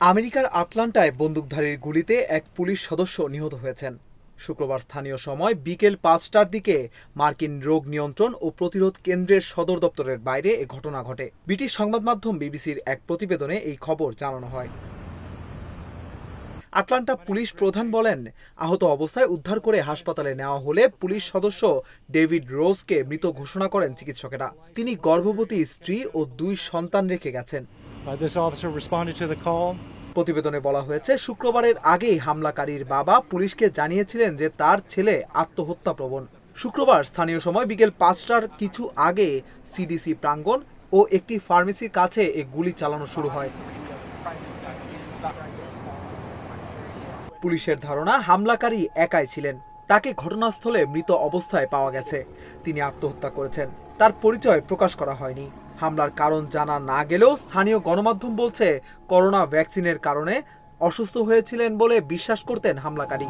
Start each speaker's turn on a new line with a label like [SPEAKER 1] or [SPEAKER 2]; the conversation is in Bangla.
[SPEAKER 1] আমেরিকার আটলান্টায় বন্দুকধারীর গুলিতে এক পুলিশ সদস্য নিহত হয়েছেন। শুক্রবার স্থানীয় সময় বিকেল ৫টার দিকে মার্কিন রোগ নিয়ন্ত্রণ ও প্রতিরোধ কেন্দ্রের সদর দপ্তরের বাইরে এ ঘটনা ঘটে। ব্রিটিশ সংবাদ মাধ্যম বিবিসির এক প্রতিবেদনে এই খবর জানানো হয়। আটলান্টা পুলিশ প্রধান বলেন, আহত অবস্থায় উদ্ধার করে হাসপাতালে নেওয়া হলে পুলিশ সদস্য ডেভিড রোজকে মৃত ঘোষণা করেন চিকিৎসকেরা। তিনি গর্ভবতী স্ত্রী ও ২ সন্তান রেখে গেছেন। প্রতিবেদনে বলা হয়েছে, শুক্রবারের আগেই হামলাকারীর বাবা পুলিশকে জানিয়েছিলেন যে তার ছেলে আত্মহত্যাপ্রবণ। শুক্রবার স্থানীয় সময় বিকেল ৫টার কিছু আগে সিডিসি প্রাঙ্গণ ও একটি ফার্মেসির কাছে এ গুলি চালানো শুরু হয়। পুলিশের ধারণা, হামলাকারী একাই ছিলেন। তাকে ঘটনাস্থলে মৃত অবস্থায় পাওয়া গেছে। তিনি আত্মহত্যা করেছেন। তার পরিচয় প্রকাশ করা হয়নি। হামলার কারণ জানা না গেলেও স্থানীয় গণমাধ্যম বলছে, করোনা ভ্যাকসিনের কারণে অসুস্থ হয়েছিলেন বলে বিশ্বাস করতেন হামলাকারী।